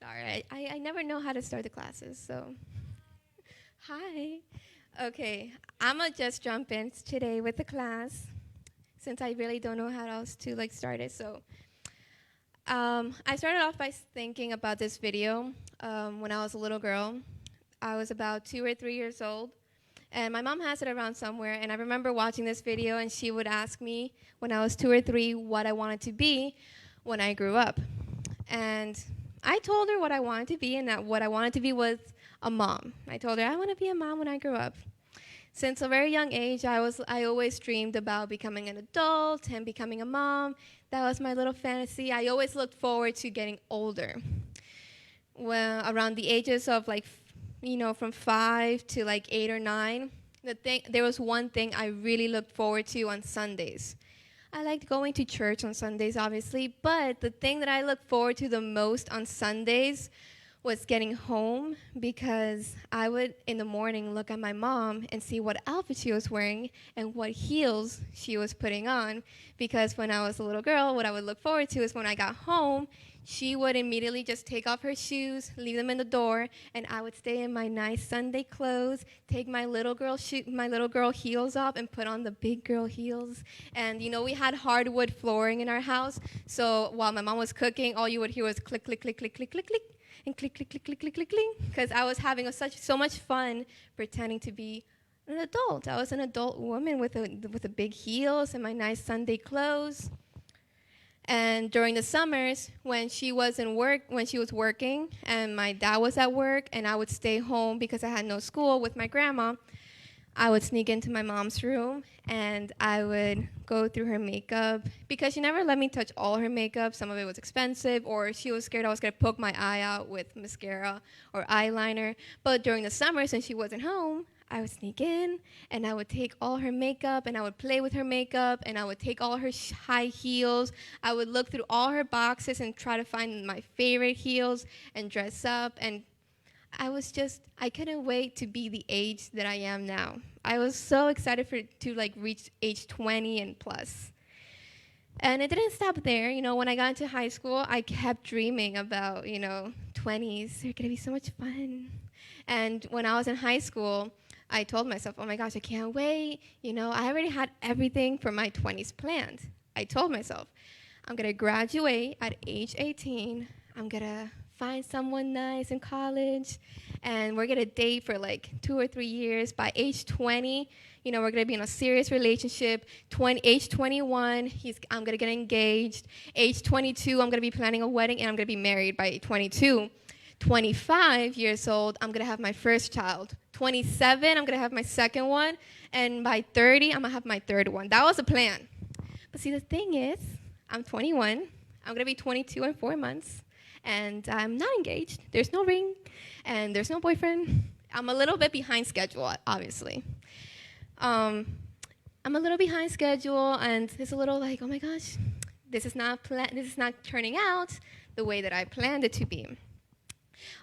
Sorry, I never know how to start the classes, so. Hi. Okay, I'm gonna just jump in today with the class since I really don't know how else to like start it. So, I started off by thinking about this video when I was a little girl. I was about 2 or 3 years old, and my mom has it around somewhere. And I remember watching this video, and she would ask me when I was 2 or 3 what I wanted to be when I grew up. And I told her what I wanted to be, and that what I wanted to be was a mom. I told her I want to be a mom when I grow up. Since a very young age, I always dreamed about becoming an adult and becoming a mom. That was my little fantasy. I always looked forward to getting older. Well, around the ages of from 5 to 8 or 9, there was one thing I really looked forward to on Sundays. I liked going to church on Sundays, obviously, but the thing that I looked forward to the most on Sundays was getting home, because I would, in the morning, look at my mom and see what outfit she was wearing and what heels she was putting on. Because when I was a little girl, what I would look forward to is when I got home, she would immediately just take off her shoes, leave them in the door, and I would stay in my nice Sunday clothes, take my little girl heels off, and put on the big girl heels. And we had hardwood flooring in our house, so while my mom was cooking, all you would hear was click, click, click, click, click, click, click, and click, click, click, click, click, click, click, because I was having so much fun pretending to be an adult. I was an adult woman with the big heels and my nice Sunday clothes. And during the summers, when she was working, and my dad was at work, and I would stay home because I had no school with my grandma, I would sneak into my mom's room, and I would go through her makeup, because she never let me touch all her makeup. Some of it was expensive, or she was scared I was going to poke my eye out with mascara or eyeliner. But during the summer, since she wasn't home, I would sneak in, and I would take all her makeup, and I would play with her makeup, and I would take all her high heels. I would look through all her boxes and try to find my favorite heels and dress up. And I couldn't wait to be the age that I am now. I was so excited to reach age 20 and plus. And it didn't stop there. When I got into high school, I kept dreaming about, 20s. They're going to be so much fun. And when I was in high school, I told myself, oh my gosh, I can't wait. I already had everything for my 20s planned. I told myself, I'm going to graduate at age 18. I'm going to find someone nice in college, and we're going to date for 2 or 3 years. By age 20, we're going to be in a serious relationship. Age 21, I'm going to get engaged. Age 22, I'm going to be planning a wedding, and I'm going to be married by 22. 25 years old, I'm going to have my first child. 27, I'm going to have my second one. And by 30, I'm going to have my third one. That was the plan. But see, the thing is, I'm 21. I'm going to be 22 in 4 months. And I'm not engaged. There's no ring. And there's no boyfriend. I'm a little bit behind schedule, obviously. I'm a little behind schedule, and it's a little oh my gosh, this is not turning out the way that I planned it to be.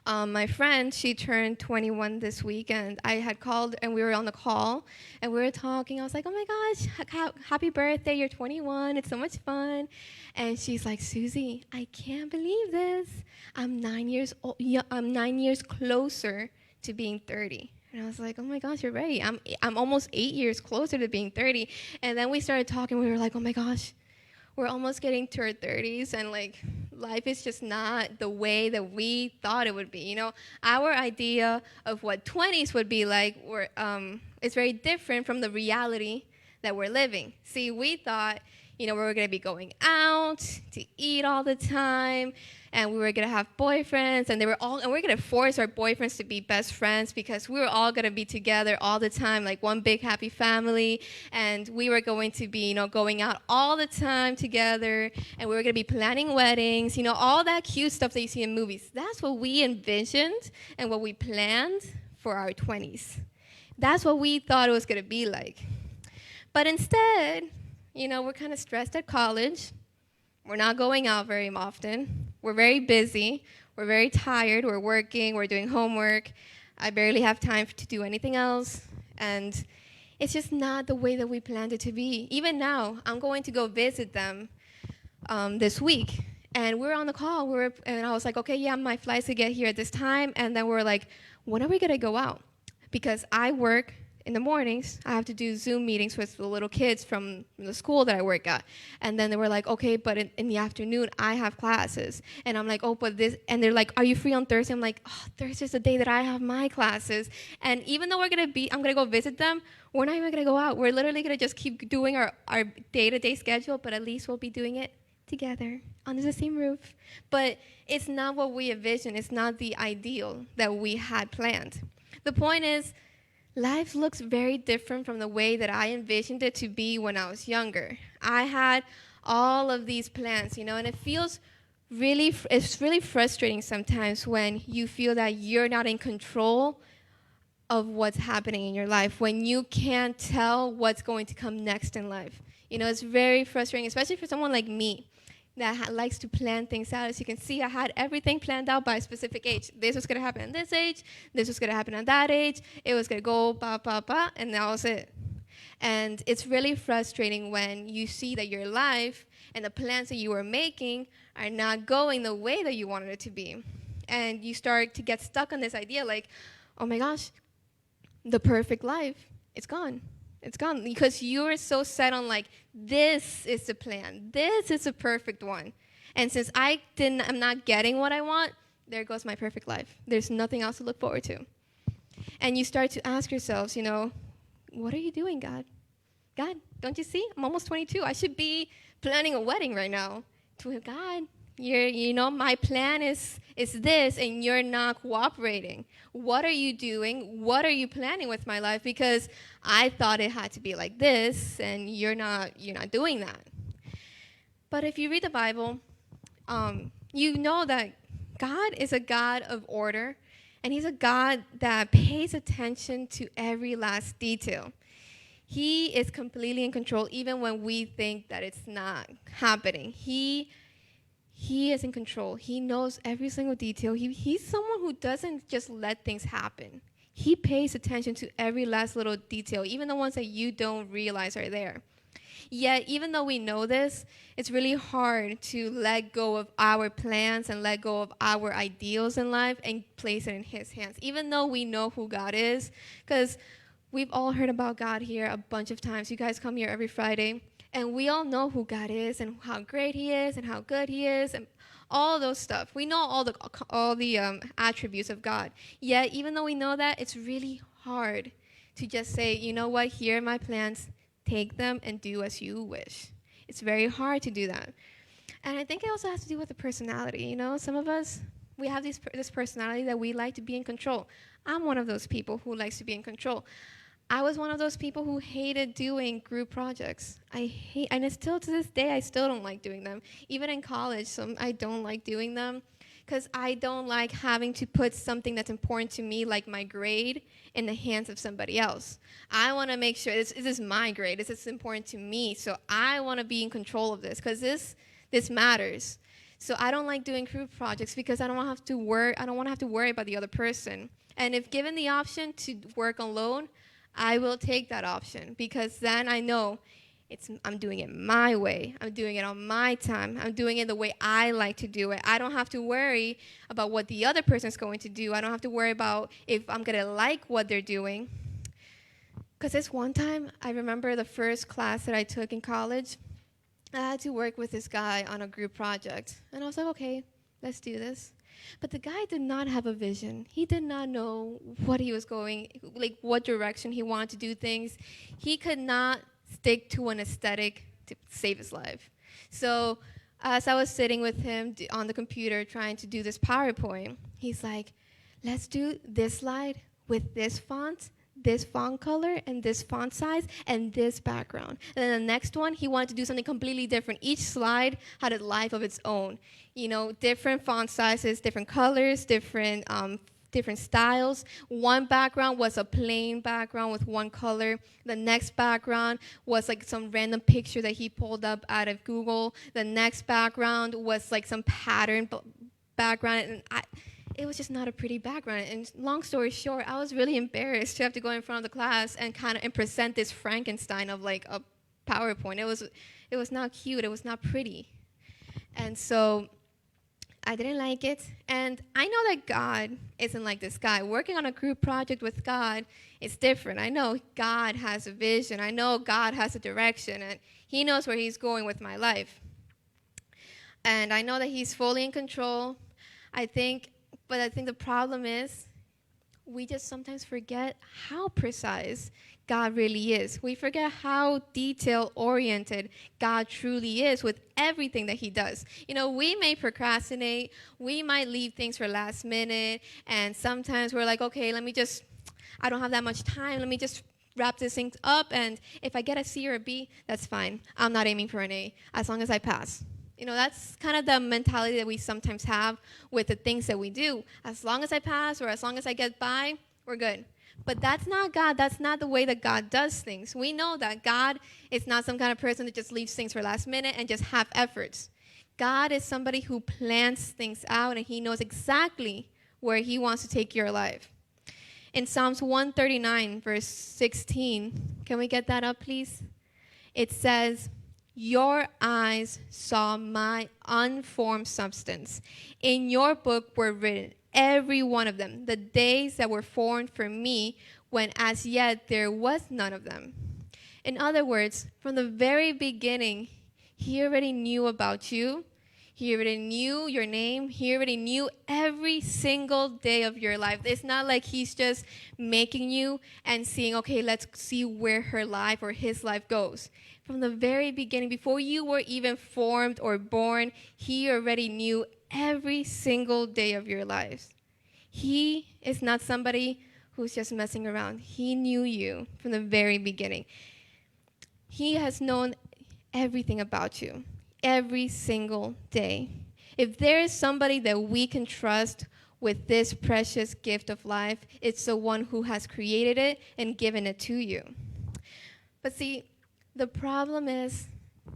My friend, she turned 21 this week, and I had called, and we were on the call, and we were talking. I was like, oh my gosh, happy birthday, you're 21, it's so much fun. And she's like, Suzi, I can't believe this. I'm 9 years old. I'm 9 years closer to being 30. And I was like, oh my gosh, you're right. I'm almost 8 years closer to being 30. And then we started talking. We were like, oh my gosh, we're almost getting to our 30s, and life is just not the way that we thought it would be. Our idea of what 20s would be like is very different from the reality that we're living. See, we thought, we were going to be going out to eat all the time, and we were going to have boyfriends, and we're going to force our boyfriends to be best friends, because we were all going to be together all the time, like one big happy family. And we were going to be, going out all the time together, and we were going to be planning weddings, all that cute stuff that you see in movies. That's what we envisioned and what we planned for our 20s. That's what we thought it was going to be like. But instead, we're kind of stressed at college. We're not going out very often. We're very busy. We're very tired. We're working. We're doing homework. I barely have time to do anything else. And it's just not the way that we planned it to be. Even now, I'm going to go visit them this week. And we were on the call, and I was like, okay, yeah, my flight's to get here at this time. And then we're like, when are we going to go out? Because I work in the mornings. I have to do Zoom meetings with the little kids from the school that I work at. And then they were like, okay, but in the afternoon, I have classes. And I'm like, oh, but this, and they're like, are you free on Thursday? I'm like, oh, Thursday's the day that I have my classes. And even though I'm going to go visit them, we're not even going to go out. We're literally going to just keep doing our day-to-day schedule, but at least we'll be doing it together under the same roof. But it's not what we envisioned. It's not the ideal that we had planned. The point is, life looks very different from the way that I envisioned it to be when I was younger. I had all of these plans, and it feels it's really frustrating sometimes when you feel that you're not in control of what's happening in your life, when you can't tell what's going to come next in life. It's very frustrating, especially for someone like me that likes to plan things out. As you can see, I had everything planned out by a specific age. This was going to happen at this age. This was going to happen at that age. It was going to go ba, ba, ba, and that was it. And it's really frustrating when you see that your life and the plans that you were making are not going the way that you wanted it to be. And you start to get stuck on this idea like, oh my gosh, the perfect life, it's gone. It's gone because you're so set on like, this is the plan. This is the perfect one. And since I'm not getting what I want, there goes my perfect life. There's nothing else to look forward to. And you start to ask yourselves, what are you doing, God? God, don't you see? I'm almost 22. I should be planning a wedding right now. To God, my plan is this, and you're not cooperating. What are you doing? What are you planning with my life? Because I thought it had to be like this, and you're not doing that. But if you read the Bible, you know that God is a God of order, and he's a God that pays attention to every last detail. He is completely in control, even when we think that it's not happening. He is in control. He knows every single detail. He's someone who doesn't just let things happen. He pays attention to every last little detail, even the ones that you don't realize are there. Yet, even though we know this, it's really hard to let go of our plans and let go of our ideals in life and place it in his hands, even though we know who God is. Because we've all heard about God here a bunch of times. You guys come here every Friday. And we all know who God is and how great he is and how good he is and all those stuff. We know all the attributes of God. Yet, even though we know that, it's really hard to just say, you know what, here are my plans. Take them and do as you wish. It's very hard to do that. And I think it also has to do with the personality. Some of us, we have this personality that we like to be in control. I'm one of those people who likes to be in control. I was one of those people who hated doing group projects. And still to this day, I still don't like doing them. Even in college, I don't like doing them because I don't like having to put something that's important to me, like my grade, in the hands of somebody else. I want to make sure this is my grade. This is important to me. So I want to be in control of this because this matters. So I don't like doing group projects because I don't want to have to worry about the other person. And if given the option to work alone, I will take that option because then I know I'm doing it my way. I'm doing it on my time. I'm doing it the way I like to do it. I don't have to worry about what the other person's going to do. I don't have to worry about if I'm going to like what they're doing. Because this one time, I remember the first class that I took in college, I had to work with this guy on a group project. And I was like, okay, let's do this. But the guy did not have a vision. He did not know what he was going, like what direction he wanted to do things. He could not stick to an aesthetic to save his life. So as I was sitting with him on the computer trying to do this PowerPoint, he's like, let's do this slide with this font color, and this font size, and this background. And then the next one, he wanted to do something completely different. Each slide had a life of its own. Different font sizes, different colors, different styles. One background was a plain background with one color. The next background was like some random picture that he pulled up out of Google. The next background was like some pattern background. And it was just not a pretty background. And long story short, I was really embarrassed to have to go in front of the class and present this Frankenstein of like a PowerPoint. It was not cute. It was not pretty. And so I didn't like it. And I know that God isn't like this guy. Working on a group project with God is different. I know God has a vision. I know God has a direction, and he knows where he's going with my life. And I know that he's fully in control. I think the problem is we just sometimes forget how precise God really is. We forget how detail-oriented God truly is with everything that he does. We may procrastinate. We might leave things for last minute. And sometimes we're like, okay, I don't have that much time. Let me just wrap this thing up. And if I get a C or a B, that's fine. I'm not aiming for an A as long as I pass. That's kind of the mentality that we sometimes have with the things that we do. As long as I pass or as long as I get by, we're good. But that's not God. That's not the way that God does things. We know that God is not some kind of person that just leaves things for last minute and just half efforts. God is somebody who plans things out, and he knows exactly where he wants to take your life. In Psalms 139, verse 16, can we get that up, please? It says, "Your eyes saw my unformed substance. In your book were written, every one of them, the days that were formed for me, when as yet there was none of them." In other words, from the very beginning, he already knew about you. He already knew your name. He already knew every single day of your life. It's not like he's just making you and seeing, okay, let's see where her life or his life goes. From the very beginning, before you were even formed or born, he already knew every single day of your lives. He is not somebody who's just messing around. He knew you from the very beginning. He has known everything about you every single day. If there is somebody that we can trust with this precious gift of life, it's the one who has created it and given it to you. But see, the problem is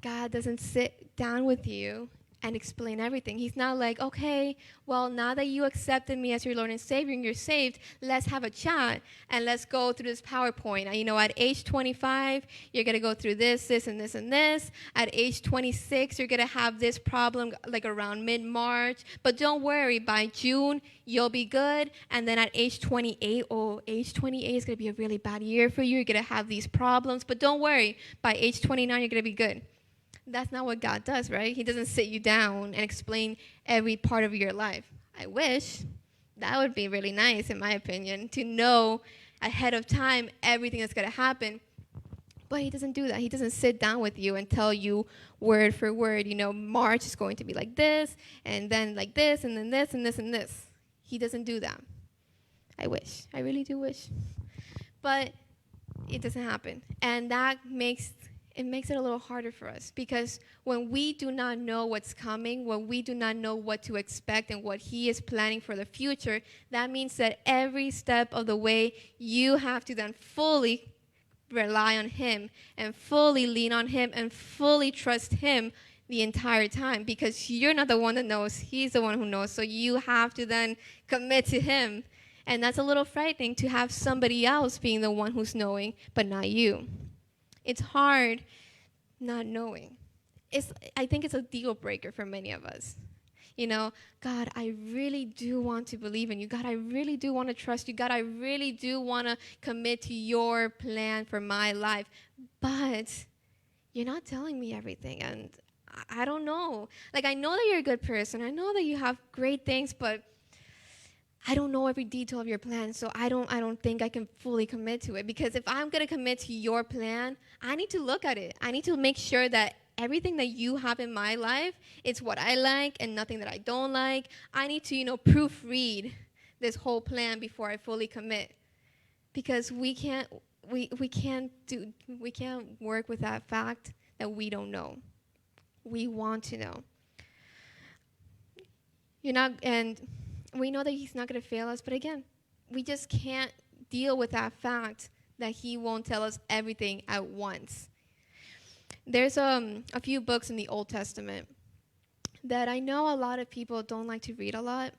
God doesn't sit down with you and explain everything. He's not like, okay, well, now that you accepted me as your Lord and Savior and you're saved, let's have a chat and let's go through this PowerPoint. At age 25, you're going to go through this, this, and this, and this. At age 26, you're going to have this problem like around mid-March. But don't worry, by June, you'll be good. And then at age 28, age 28 is going to be a really bad year for you. You're going to have these problems. But don't worry, by age 29, you're going to be good. That's not what God does, right? He doesn't sit you down and explain every part of your life. I wish. That would be really nice, in my opinion, to know ahead of time everything that's going to happen. But he doesn't do that. He doesn't sit down with you and tell you word for word, March is going to be like this, and then like this, and then this, and this, and this. He doesn't do that. I wish. I really do wish. But it doesn't happen. And that makes it a little harder for us, because when we do not know what's coming, when we do not know what to expect and what he is planning for the future, that means that every step of the way you have to then fully rely on him and fully lean on him and fully trust him the entire time, because you're not the one that knows, he's the one who knows. So you have to then commit to him. And that's a little frightening, to have somebody else being the one who's knowing, but not you. It's hard not knowing. I think it's a deal breaker for many of us. God, I really do want to believe in you. God, I really do want to trust you. God, I really do want to commit to your plan for my life. But you're not telling me everything, and I don't know. Like, I know that you're a good person. I know that you have great things, but I don't know every detail of your plan, so I don't think I can fully commit to it. Because if I'm going to commit to your plan, I need to look at it. I need to make sure that everything that you have in my life, it's what I like and nothing that I don't like. I need to, proofread this whole plan before I fully commit. Because we can't work with that fact that we don't know. We want to know. And we know that he's not going to fail us, but again, we just can't deal with that fact that he won't tell us everything at once. There's a few books in the Old Testament that I know a lot of people don't like to read a lot.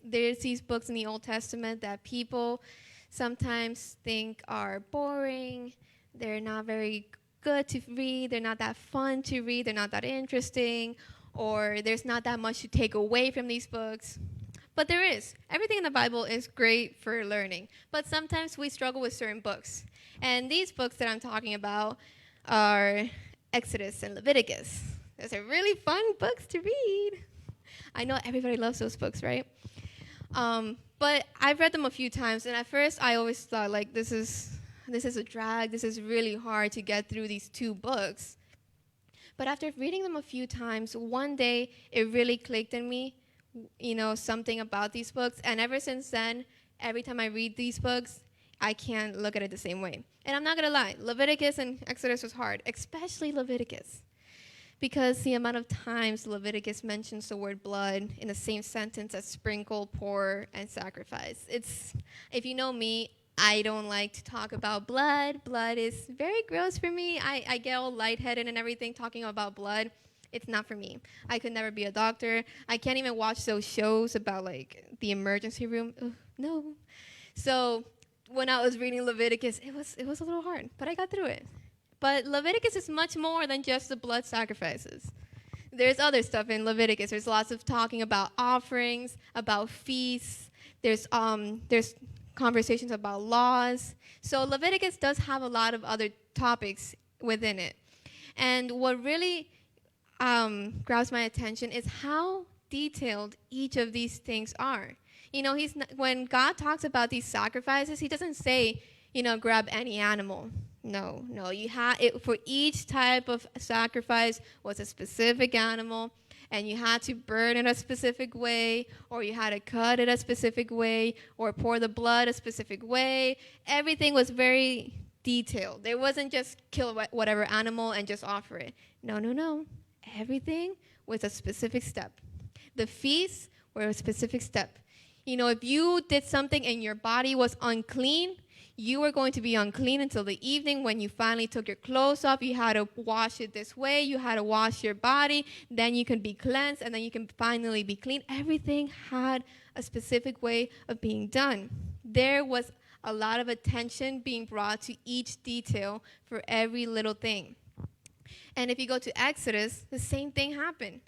There's these books in the Old Testament that people sometimes think are boring. They're not very good to read. They're not that fun to read. They're not that interesting. or there's not that much to take away from these books. But there is. Everything in the Bible is great for learning. But sometimes we struggle with certain books. And these books that I'm talking about are Exodus and Leviticus. Those are really fun books to read. I know everybody loves those books, right? But I've read them a few times, and at first I always thought, like, this is a drag. This is really hard to get through these two books. But after reading them a few times, one day it really clicked in me, something about these books. And ever since then, every time I read these books, I can't look at it the same way. And I'm not going to lie, Leviticus and Exodus was hard, especially Leviticus, because the amount of times Leviticus mentions the word blood in the same sentence as sprinkle, pour, and sacrifice. If you know me, I don't like to talk about blood. Blood is very gross for me. I get all lightheaded and everything talking about blood. It's not for me. I could never be a doctor. I can't even watch those shows about, like, the emergency room. Ugh, no. So when I was reading Leviticus, it was a little hard, but I got through it. But Leviticus is much more than just the blood sacrifices. There's other stuff in Leviticus. There's lots of talking about offerings, about feasts. There's conversations about laws. So Leviticus does have a lot of other topics within it. And what really grabs my attention is how detailed each of these things are. When God talks about these sacrifices, he doesn't say, grab any animal. No. For each type of sacrifice was a specific animal, and you had to burn it a specific way, or you had to cut it a specific way, or pour the blood a specific way. Everything was very detailed. There wasn't just kill whatever animal and just offer it. No. Everything was a specific step. The feasts were a specific step. If you did something and your body was unclean, you were going to be unclean until the evening when you finally took your clothes off. You had to wash it this way. You had to wash your body. Then you can be cleansed, and then you can finally be clean. Everything had a specific way of being done. There was a lot of attention being brought to each detail for every little thing. And if you go to Exodus, the same thing happened.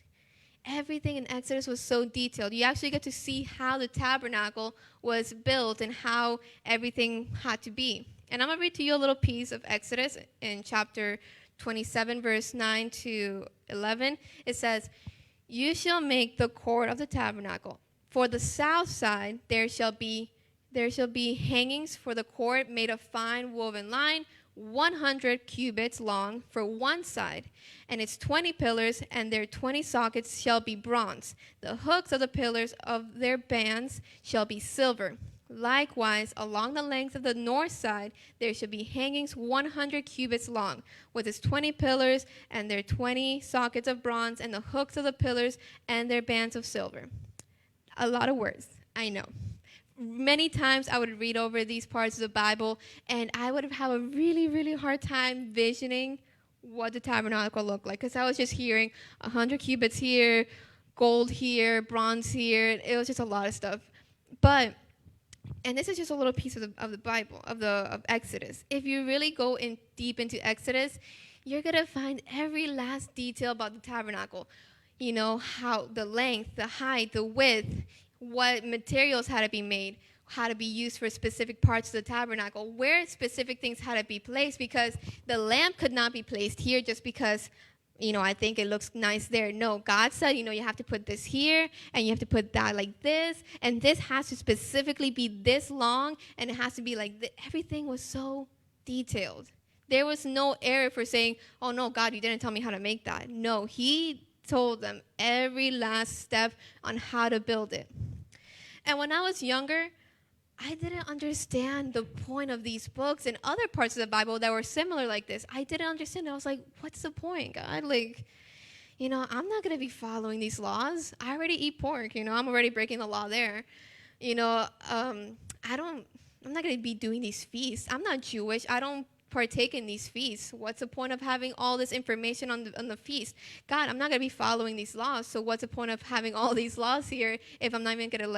Everything in Exodus was so detailed. You actually get to see how the tabernacle was built and how everything had to be. And I'm going to read to you a little piece of Exodus in chapter 27, verse 9 to 11. It says, "You shall make the court of the tabernacle. For the south side there shall be hangings for the court made of fine woven line, 100 cubits long for one side, and its 20 pillars and their 20 sockets shall be bronze. The hooks of the pillars of their bands shall be silver. Likewise, along the length of the north side, there shall be hangings 100 cubits long, with its 20 pillars and their 20 sockets of bronze, and the hooks of the pillars and their bands of silver." A lot of words, I know. Many times I would read over these parts of the Bible, and I would have a really, really hard time visioning what the tabernacle looked like, because I was just hearing 100 cubits here, gold here, bronze here. It was just a lot of stuff. And this is just a little piece of the Bible, of Exodus. If you really go in deep into Exodus, you're going to find every last detail about the tabernacle. How the length, the height, the width, what materials had to be made, how to be used for specific parts of the tabernacle, where specific things had to be placed, because the lamp could not be placed here just because, I think it looks nice there. No, God said, you have to put this here, and you have to put that like this, and this has to specifically be this long, and it has to be like this. Everything was so detailed. There was no error for saying, "Oh, no, God, you didn't tell me how to make that." No, he told them every last step on how to build it. And when I was younger, I didn't understand the point of these books and other parts of the Bible that were similar like this. I didn't understand. I was like, what's the point, God? I'm not going to be following these laws. I already eat pork. I'm already breaking the law there. I'm not going to be doing these feasts. I'm not Jewish. I don't partake in these feasts. What's the point of having all this information on the feast? God, I'm not going to be following these laws, so what's the point of having all these laws here if I'm not even going to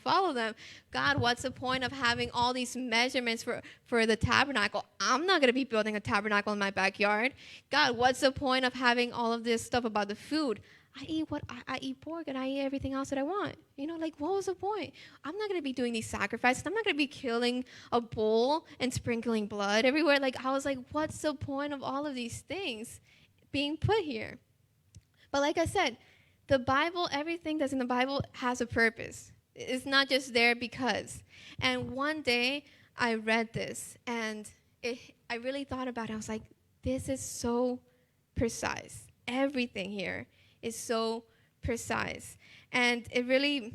follow them. God, what's the point of having all these measurements for the tabernacle? I'm not going to be building a tabernacle in my backyard. God, what's the point of having all of this stuff about the food? I eat pork and I eat everything else that I want. What was the point? I'm not going to be doing these sacrifices. I'm not going to be killing a bull and sprinkling blood everywhere. I was like, what's the point of all of these things being put here? But like I said, the Bible, everything that's in the Bible has a purpose. It's not just there because. And one day I read this and I really thought about it. I was like, this is so precise. Everything here is so precise. And it really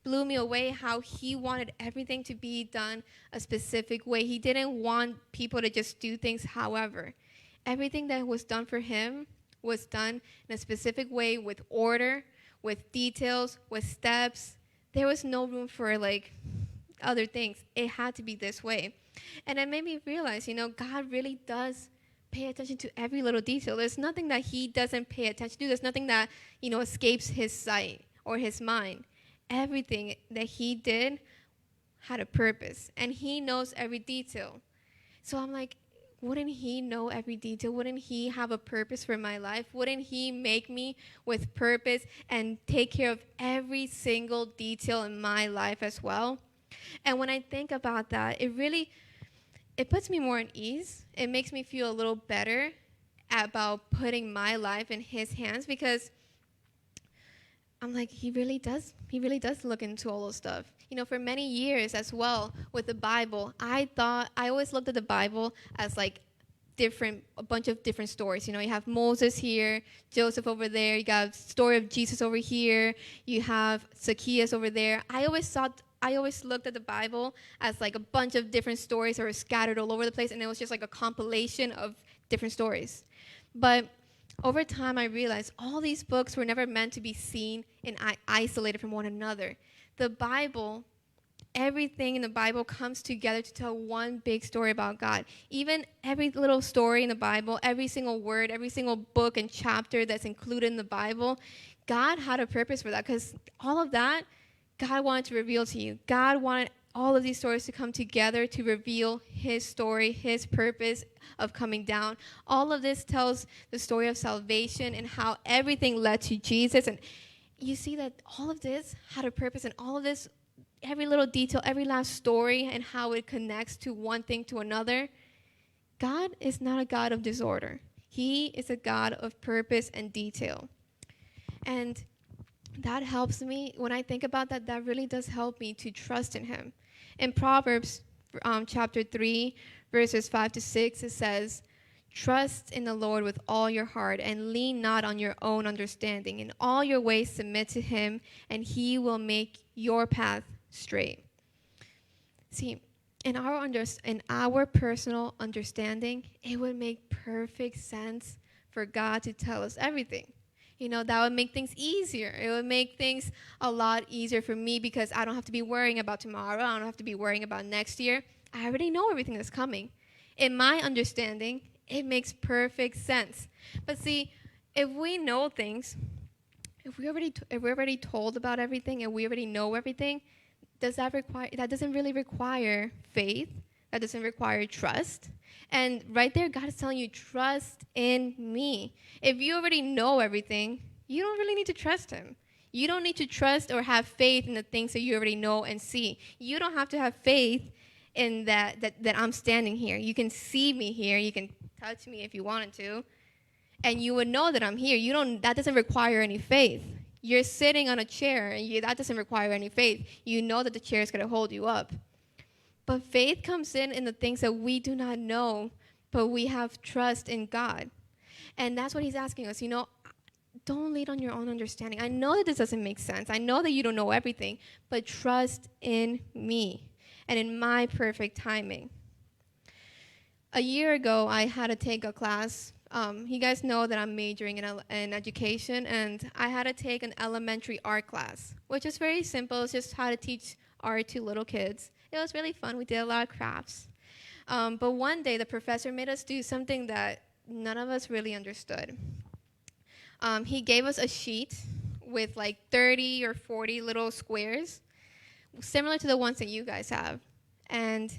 blew me away how he wanted everything to be done a specific way. He didn't want people to just do things however. Everything that was done for him was done in a specific way, with order, with details, with steps. There was no room for other things. It had to be this way. And it made me realize, God really does pay attention to every little detail. There's nothing that he doesn't pay attention to. There's nothing that, escapes his sight or his mind. Everything that he did had a purpose, and he knows every detail. So I'm like, wouldn't he know every detail? Wouldn't he have a purpose for my life? Wouldn't he make me with purpose and take care of every single detail in my life as well? And when I think about that, it puts me more at ease. It makes me feel a little better about putting my life in his hands, because I'm like, he really does look into all those stuff. For many years as well with the Bible, I always looked at the Bible as a bunch of different stories. You have Moses here, Joseph over there, you got story of Jesus over here, you have Zacchaeus over there. I always looked at the Bible as a bunch of different stories that were scattered all over the place, and it was just a compilation of different stories. But over time, I realized all these books were never meant to be seen and isolated from one another. The Bible, everything in the Bible comes together to tell one big story about God. Even every little story in the Bible, every single word, every single book and chapter that's included in the Bible, God had a purpose for that, because all of that, God wanted to reveal to you. God wanted all of these stories to come together to reveal his story, his purpose of coming down. All of this tells the story of salvation and how everything led to Jesus. And you see that all of this had a purpose, and all of this, every little detail, every last story, and how it connects to one thing to another. God is not a God of disorder. He is a God of purpose and detail. And that helps me. When I think about that, that really does help me to trust in him. In Proverbs chapter 3, verses 5 to 6, it says, "Trust in the Lord with all your heart and lean not on your own understanding. In all your ways submit to him, and he will make your path straight." See, in our personal understanding, it would make perfect sense for God to tell us everything. That would make things easier. It would make things a lot easier for me, because I don't have to be worrying about tomorrow. I don't have to be worrying about next year. I already know everything that's coming. In my understanding, it makes perfect sense. But see, if we know things, if we're already told about everything and we already know everything, that doesn't really require faith. That doesn't require trust. And right there, God is telling you, trust in me. If you already know everything, you don't really need to trust him. You don't need to trust or have faith in the things that you already know and see. You don't have to have faith in that I'm standing here. You can see me here. You can touch me if you wanted to. And you would know that I'm here. That doesn't require any faith. You're sitting on a chair, and that doesn't require any faith. You know that the chair is going to hold you up. But faith comes in the things that we do not know, but we have trust in God. And that's what he's asking us. Don't lean on your own understanding. I know that this doesn't make sense. I know that you don't know everything, but trust in me and in my perfect timing. A year ago, I had to take a class. You guys know that I'm majoring in education, and I had to take an elementary art class, which is very simple. It's just how to teach art to little kids. It was really fun. We did a lot of crafts. But one day, the professor made us do something that none of us really understood. He gave us a sheet with 30 or 40 little squares similar to the ones that you guys have. And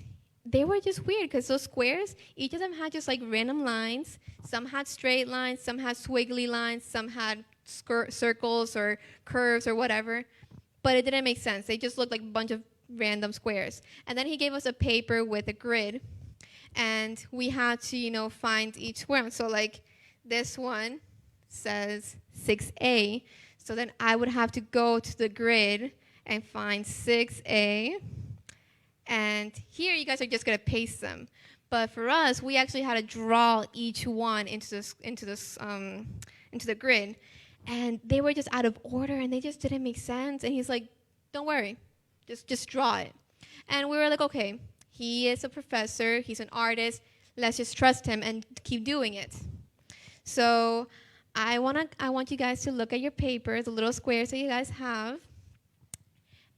they were just weird because those squares, each of them had just like random lines. Some had straight lines, some had squiggly lines, some had circles or curves or whatever. But it didn't make sense. They just looked like a bunch of random squares. And then he gave us a paper with a grid. And we had to, find each one. So like this one says 6A. So then I would have to go to the grid and find 6A. And here you guys are just going to paste them. But for us, we actually had to draw each one into the grid. And they were just out of order, and they just didn't make sense. And he's like, don't worry, just draw it. And we were like, okay, he is a professor, he's an artist, let's just trust him and keep doing it. So I want you guys to look at your paper, the little squares that you guys have.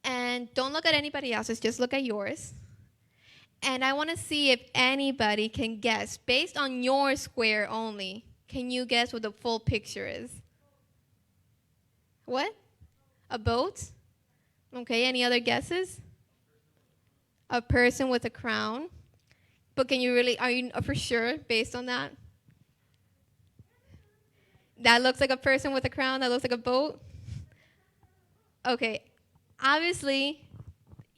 And don't look at anybody else's, just look at yours. And I want to see if anybody can guess, based on your square only, can you guess what the full picture is? What? A boat? Okay, any other guesses? A person with a crown. But are you for sure based on that? That looks like a person with a crown, that looks like a boat? Okay, obviously,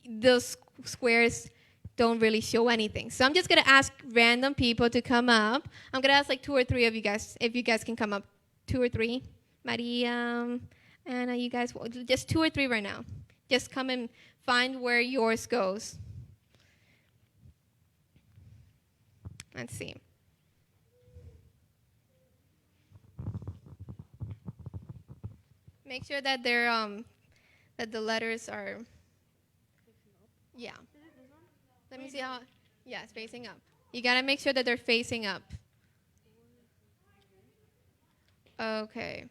those squares don't really show anything. So I'm just going to ask random people to come up. I'm going to ask like 2 or 3 of you guys, if you guys can come up. 2 or 3. Maria, Anna, you guys, just 2 or 3 right now. Just come and find where yours goes. Let's see. Make sure that they're that the letters are. Yeah. Let me see how. Yeah, it's facing up. You gotta make sure that they're facing up. Okay.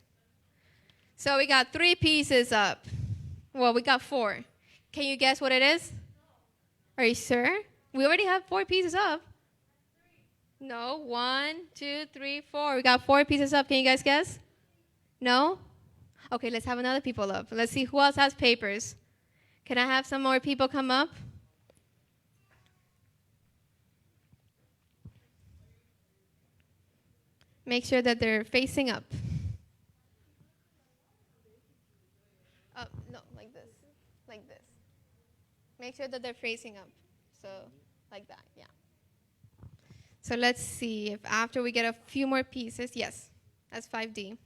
So we got 3 pieces up. Well, we got 4. Can you guess what it is? Are you sure? We already have 4 pieces up. No, 1, 2, 3, 4. We got 4 pieces up. Can you guys guess? No? Okay, let's have another people up. Let's see who else has papers. Can I have some more people come up? Make sure that they're facing up. No, like this. Like this. Make sure that they're facing up. So, like that, yeah. So let's see if after we get a few more pieces, yes, that's 5D.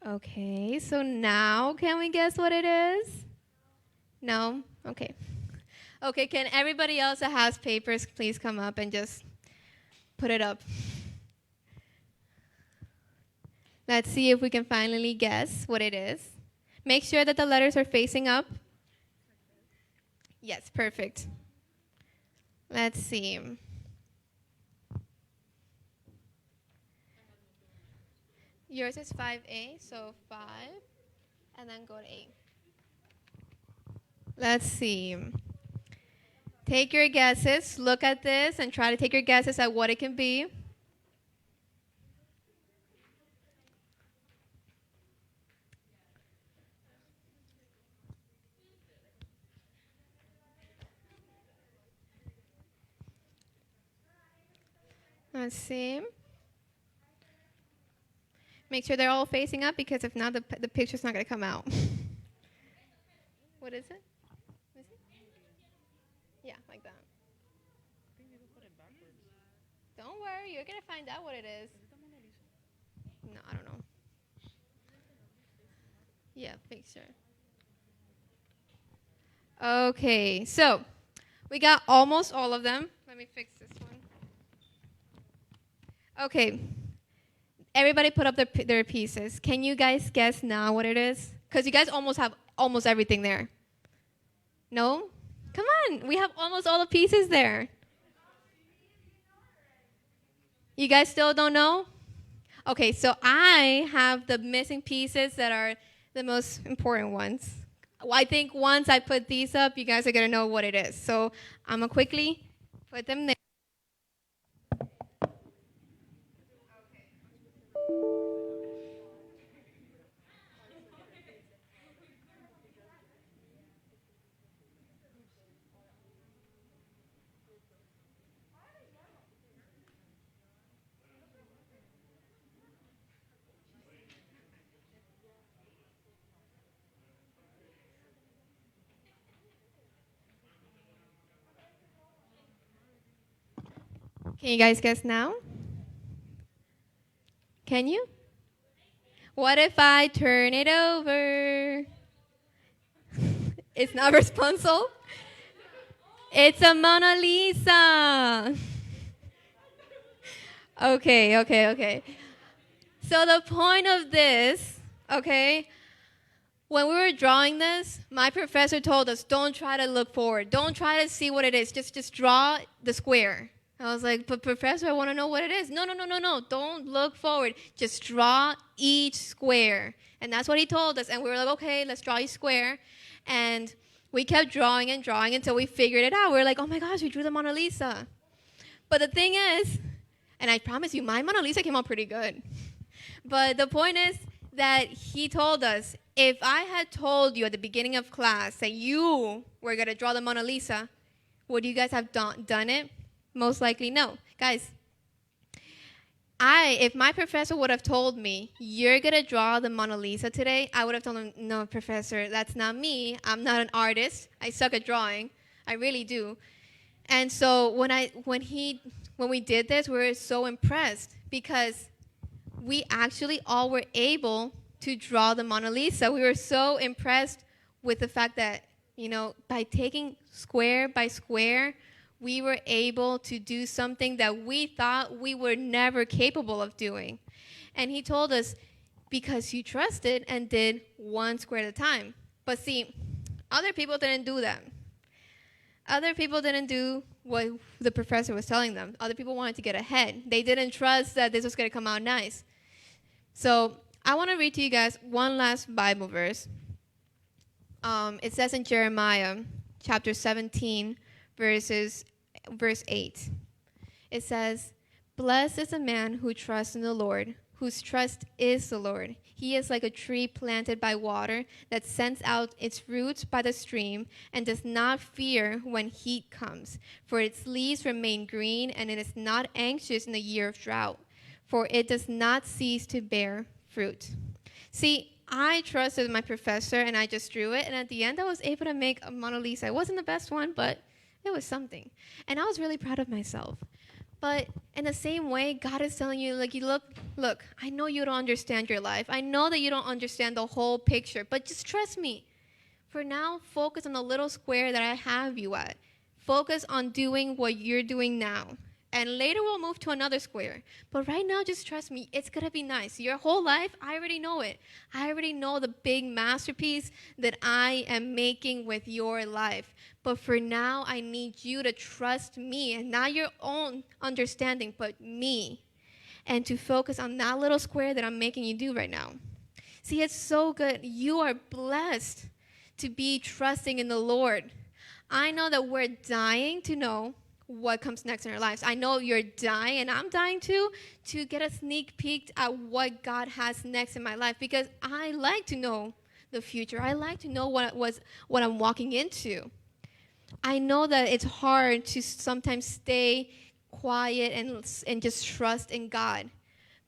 Okay, so now can we guess what it is? No? Okay. Okay, can everybody else that has papers please come up and just put it up? Let's see if we can finally guess what it is. Make sure that the letters are facing up. Yes, perfect. Let's see. Yours is 5A, so 5, and then go to 8. Let's see. Take your guesses. Look at this and try to take your guesses at what it can be. Let's see. Make sure they're all facing up, because if not, the picture's not going to come out. What is it? Yeah, like that. Don't worry, you're going to find out what it is. No, I don't know. Yeah, picture. Okay, so we got almost all of them. Let me fix this one. Okay. Everybody put up their pieces. Can you guys guess now what it is? Because you guys almost have almost everything there. No? Come on. We have almost all the pieces there. You guys still don't know? Okay, so I have the missing pieces that are the most important ones. I think once I put these up, you guys are going to know what it is. So I'm going to quickly put them there. Can you guys guess now? Can you? What if I turn it over? It's not responsible. It's a Mona Lisa. Okay. So the point of this, okay, when we were drawing this, my professor told us, don't try to look forward. Don't try to see what it is. Just draw the square. I was like, but professor, I want to know what it is. No. Don't look forward. Just draw each square. And that's what he told us. And we were like, okay, let's draw each square. And we kept drawing and drawing until we figured it out. We were like, oh my gosh, we drew the Mona Lisa. But the thing is, and I promise you, my Mona Lisa came out pretty good. But the point is that he told us, if I had told you at the beginning of class that you were going to draw the Mona Lisa, would you guys have done it? Most likely no. Guys, if my professor would have told me, you're going to draw the Mona Lisa today, I would have told him, no, professor, that's not me. I'm not an artist. I suck at drawing. I really do. And so when we did this, we were so impressed because we actually all were able to draw the Mona Lisa. We were so impressed with the fact that, by taking square by square, we were able to do something that we thought we were never capable of doing. And he told us, because you trusted and did one square at a time. But see, other people didn't do that. Other people didn't do what the professor was telling them. Other people wanted to get ahead. They didn't trust that this was going to come out nice. So I want to read to you guys one last Bible verse. It says in Jeremiah chapter 17, verse 8. It says, blessed is the man who trusts in the Lord, whose trust is the Lord. He is like a tree planted by water that sends out its roots by the stream and does not fear when heat comes, for its leaves remain green, and it is not anxious in the year of drought, for it does not cease to bear fruit. See, I trusted my professor, and I just drew it, and at the end, I was able to make a Mona Lisa. It wasn't the best one, but it was something. And I was really proud of myself. But in the same way, God is telling you, look, I know you don't understand your life. I know that you don't understand the whole picture, but just trust me. For now, focus on the little square that I have you at. Focus on doing what you're doing now. And later we'll move to another square. But right now, just trust me. It's going to be nice. Your whole life, I already know it. I already know the big masterpiece that I am making with your life. But for now, I need you to trust me, and not your own understanding, but me. And to focus on that little square that I'm making you do right now. See, it's so good. You are blessed to be trusting in the Lord. I know that we're dying to know what comes next in our lives. I know you're dying, and I'm dying too, to get a sneak peek at what God has next in my life, because I like to know the future. I like to know what I'm walking into. I know that it's hard to sometimes stay quiet and just trust in God.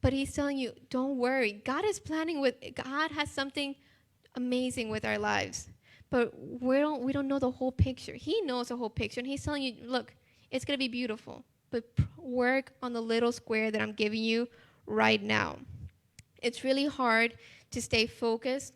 But he's telling you, don't worry. God has something amazing with our lives. But we don't know the whole picture. He knows the whole picture, and he's telling you, look, it's going to be beautiful, but work on the little square that I'm giving you right now. It's really hard to stay focused,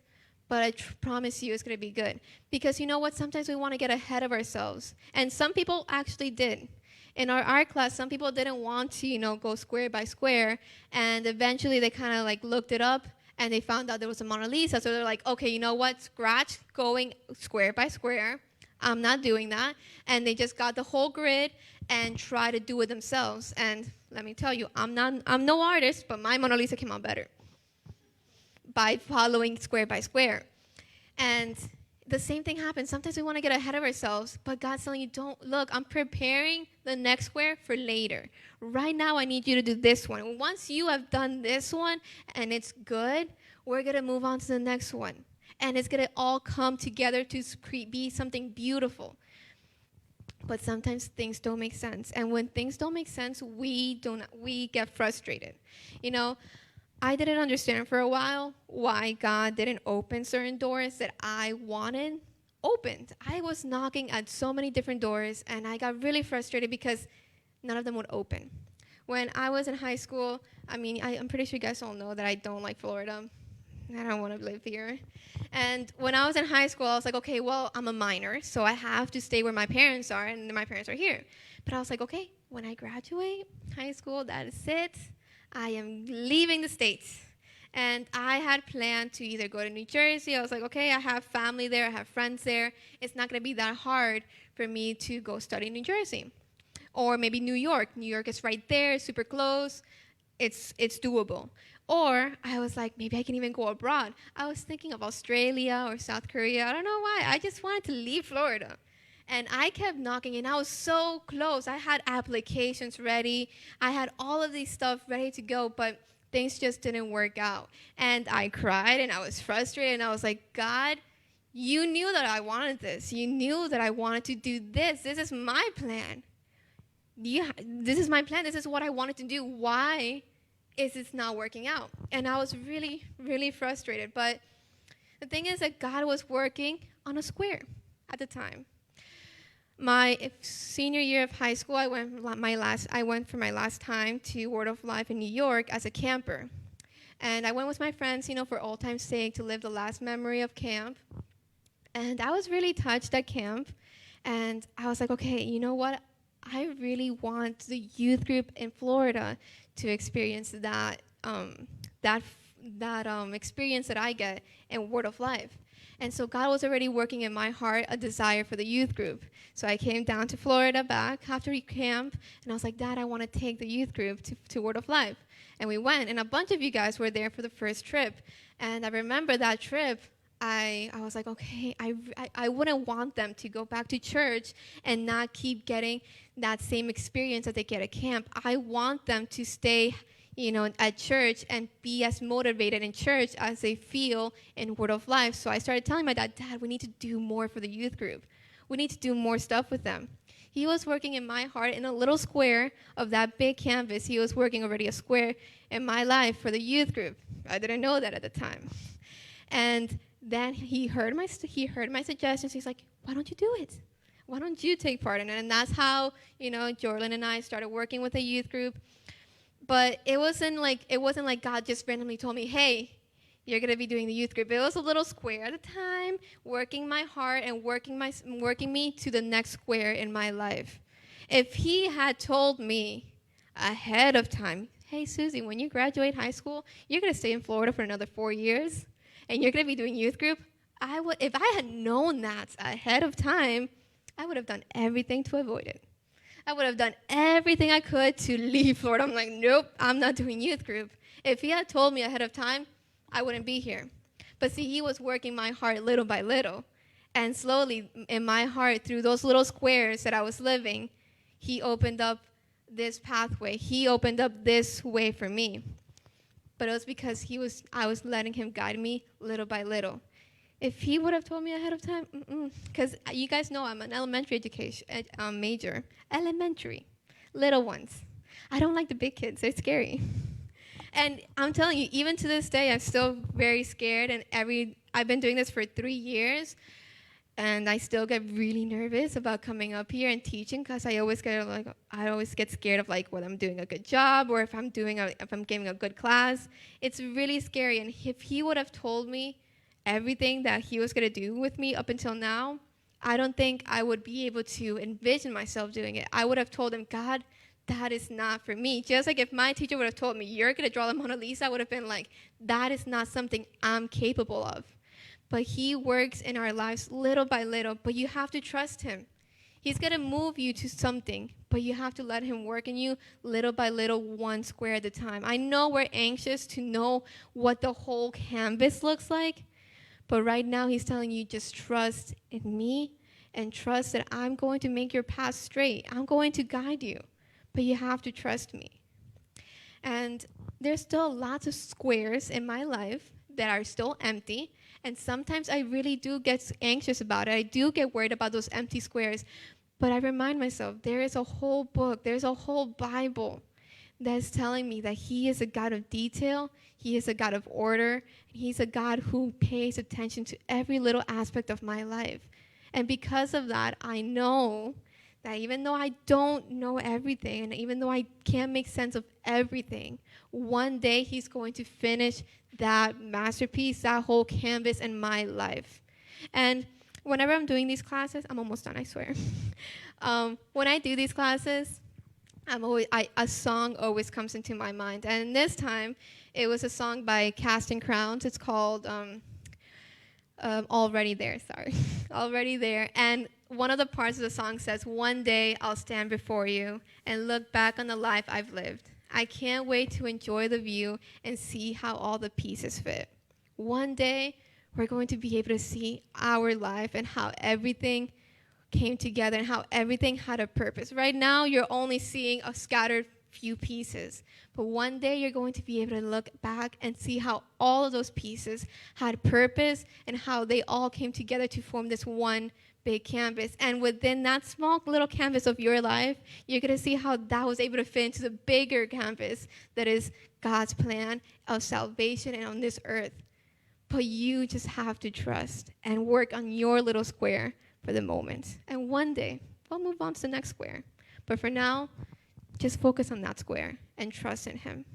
but I promise you it's going to be good. Because you know what? Sometimes we want to get ahead of ourselves. And some people actually did. In our art class, some people didn't want to, go square by square. And eventually they kind of looked it up, and they found out there was a Mona Lisa. So they're like, okay, you know what? Scratch going square by square. I'm not doing that. And they just got the whole grid and tried to do it themselves. And let me tell you, I'm no artist, but my Mona Lisa came out better by following square by square. And the same thing happens. Sometimes we want to get ahead of ourselves, but God's telling you, don't look, I'm preparing the next square for later. Right now, I need you to do this one. Once you have done this one and it's good, we're going to move on to the next one. And it's going to all come together to be something beautiful. But sometimes things don't make sense. And when things don't make sense, we get frustrated. You know, I didn't understand for a while why God didn't open certain doors that I wanted opened. I was knocking at so many different doors, and I got really frustrated because none of them would open. When I was in high school, I'm pretty sure you guys all know that I don't like Florida. I don't want to live here. And when I was in high school, I was like, okay, well, I'm a minor, so I have to stay where my parents are, and my parents are here. But I was like, okay, when I graduate high school, that is it. I am leaving the States. And I had planned to either go to New Jersey. I was like, okay, I have family there. I have friends there. It's not going to be that hard for me to go study in New Jersey. Or maybe New York. New York is right there, super close. It's doable. Or I was like, maybe I can even go abroad. I was thinking of Australia or South Korea. I don't know why. I just wanted to leave Florida. And I kept knocking, and I was so close. I had applications ready. I had all of these stuff ready to go, but things just didn't work out. And I cried, and I was frustrated, and I was like, God, you knew that I wanted this. You knew that I wanted to do this. This is my plan. This is my plan. This is what I wanted to do. Why is this not working out? And I was really, really frustrated. But the thing is that God was working on a square at the time. My senior year of high school, I went for my last time to Word of Life in New York as a camper. And I went with my friends, for old time's sake, to live the last memory of camp. And I was really touched at camp. And I was like, okay, you know what? I really want the youth group in Florida to experience that experience that I get in Word of Life. And so God was already working in my heart a desire for the youth group. So I came down to Florida back after camp, and I was like, Dad, I want to take the youth group to Word of Life. And we went, and a bunch of you guys were there for the first trip. And I remember that trip, I was like, okay, I wouldn't want them to go back to church and not keep getting that same experience that they get at camp. I want them to stay at church and be as motivated in church as they feel in Word of Life. So I started telling my dad, we need to do more for the youth group. We need to do more stuff with them. He was working in my heart in a little square of that big canvas. He was working already a square in my life for the youth group. I didn't know that at the time. And then he heard my suggestions. He's like, why don't you do it? Why don't you take part in it? And that's how, Jordan and I started working with a youth group. But it wasn't like God just randomly told me, hey, you're going to be doing the youth group. It was a little square at a time, working my heart and working me to the next square in my life. If he had told me ahead of time, hey, Suzi, when you graduate high school, you're going to stay in Florida for another 4 years, and you're going to be doing youth group, if I had known that ahead of time, I would have done everything to avoid it. I would have done everything I could to leave Florida. I'm like, nope, I'm not doing youth group. If he had told me ahead of time, I wouldn't be here. But see, he was working my heart little by little. And slowly, in my heart, through those little squares that I was living, he opened up this pathway. He opened up this way for me. But it was because I was letting him guide me little by little. If he would have told me ahead of time, because you guys know I'm an elementary education major. Elementary, little ones. I don't like the big kids. They're scary. And I'm telling you, even to this day, I'm still very scared. And I've been doing this for 3 years, and I still get really nervous about coming up here and teaching because I always get scared of whether I'm doing a good job or if I'm giving a good class. It's really scary. And if he would have told me everything that he was going to do with me up until now, I don't think I would be able to envision myself doing it. I would have told him, God, that is not for me. Just like if my teacher would have told me, you're going to draw the Mona Lisa, I would have been like, that is not something I'm capable of. But he works in our lives little by little, but you have to trust him. He's going to move you to something, but you have to let him work in you little by little, one square at a time. I know we're anxious to know what the whole canvas looks like, But right now, he's telling you, just trust in me and trust that I'm going to make your path straight. I'm going to guide you. But you have to trust me. And there's still lots of squares in my life that are still empty. And sometimes I really do get anxious about it. I do get worried about those empty squares. But I remind myself, there is a whole book, there's a whole Bible that's telling me that he is a God of detail, he is a God of order, and he's a God who pays attention to every little aspect of my life. And because of that, I know that even though I don't know everything, and even though I can't make sense of everything, one day he's going to finish that masterpiece, that whole canvas in my life. And whenever I'm doing these classes, I'm almost done, I swear. When I do these classes, a song always comes into my mind. And this time, it was a song by Casting Crowns. It's called Already There, sorry. Already There. And one of the parts of the song says, one day I'll stand before you and look back on the life I've lived. I can't wait to enjoy the view and see how all the pieces fit. One day, we're going to be able to see our life and how everything came together and how everything had a purpose. Right now, you're only seeing a scattered few pieces. But one day, you're going to be able to look back and see how all of those pieces had purpose and how they all came together to form this one big canvas. And within that small little canvas of your life, you're going to see how that was able to fit into the bigger canvas that is God's plan of salvation and on this earth. But you just have to trust and work on your little square for the moment. And one day, we'll move on to the next square. But for now, just focus on that square and trust in him.